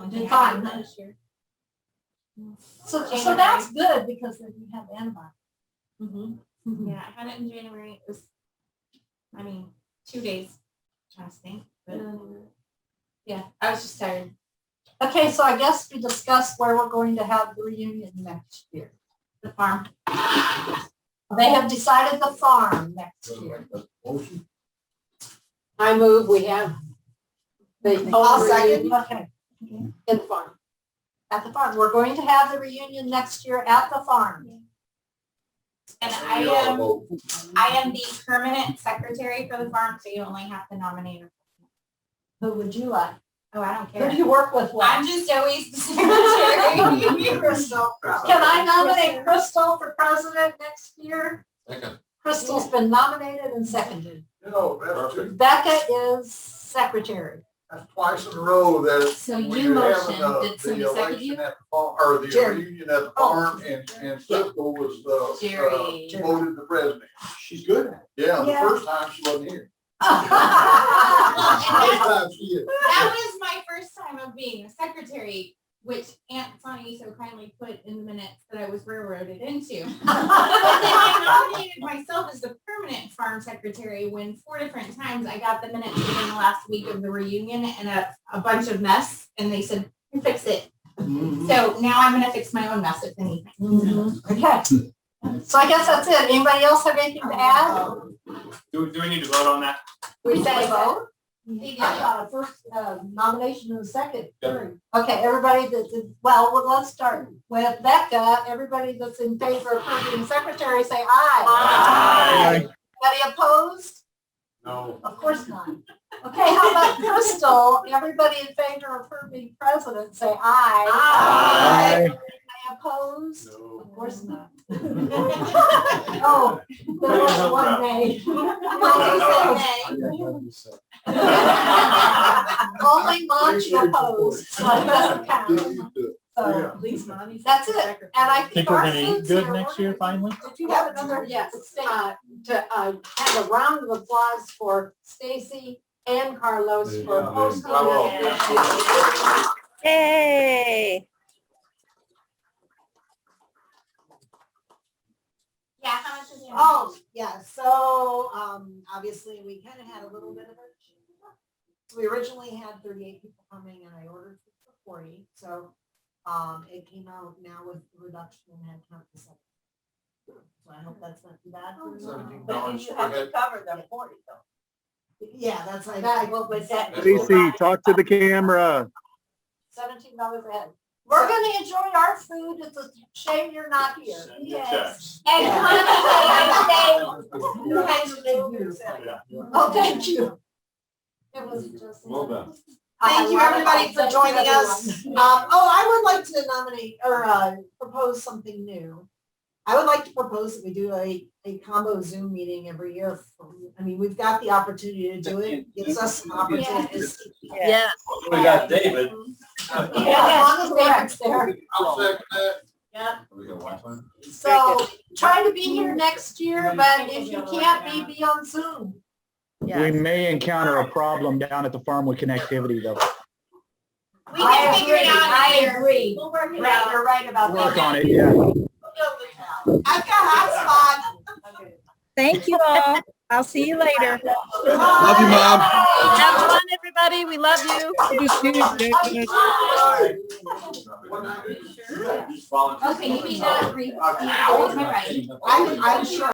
Did fine, huh? So that's good because then you have antibodies. Yeah, I had it in January. It was, 2 days. Trying to think, but yeah, I was just tired. Okay, so I guess we discussed where we're going to have the reunion next year. The farm. They have decided the farm next year. Motion? I move we have the. I'll second. Okay. In the farm. At the farm. We're going to have the reunion next year at the farm. And I am the permanent secretary for the farm, so you only have to nominate her. Who would you like? Oh, I don't Who care. do you work with? I'm just always the secretary. Crystal. Can I nominate Crystal for president next year? Second. Crystal's been nominated and seconded. That's Becca is secretary. twice in a row that. So we you were motioned, having did somebody second election you? at the farm, or the Jerry. reunion at the farm, and Crystal was Jerry. voted the president. She's good. Yeah, the Yeah. first time she wasn't here. And First time she is. that was my first time of being a secretary, which Aunt Sonny so kindly put in the minutes that I was railroaded into. But then I nominated myself as the permanent farm secretary when 4 different times I got the minutes within the last week of the reunion and a bunch of mess, and they said, "You fix it." So now I'm gonna fix my own mess if anything. Okay. So I guess that's it. Anybody else have anything to add? Do we need to vote on that? We say vote. First nomination and second. Okay, everybody well, let's start with Becca. Everybody that's in favor of her being secretary, say aye. Aye. Anybody opposed? No. Of course not. Okay, how about Crystal? Everybody in favor of her being president, say aye. Aye. Anybody opposed? No. Of course not. Oh, there was one nay. Only Monty opposed, so it doesn't count. So, Please, Mommy. that's it. And I Think we're our gonna eat food's good here. next We're year gonna- finally? Did you have another? Yes, to have a round of applause for Stacy and Carlos for hosting Bravo. this. Hey. Yeah, how much is it? Oh, yeah, so, obviously, we kind of had a little bit of a, we originally had 38 people coming, and I ordered for 40, so, it came out now with the reduction in headcount to 7. So I hope that's not too bad. $17 per head. cover them 40, though. Yeah, that's like, that. Stacy, talk to the camera. $17 a head. We're gonna enjoy our food. It's a shame you're not here. Send your checks. And Oh, thank you. It was just. Well done. Thank you, everybody, for joining us. I would like to nominate or propose something new. I would like to propose that we do a combo Zoom meeting every year. We've got the opportunity to do it. It gives us an opportunity to see. Yeah. We got David. Yeah, as long as David's there. I'll second that. Yeah. We got Wi-Fi? So try to be here next year, but if you can't be on Zoom. We may encounter a problem down at the farm with connectivity though. We can figure it out. I agree. We'll work it Right, out. you're right about Work that. on it, yeah. I've got hotspot. Thank you all. I'll see you later. Love you, Mom. Have fun, everybody. We love you. Okay, you may not agree. I'm sure.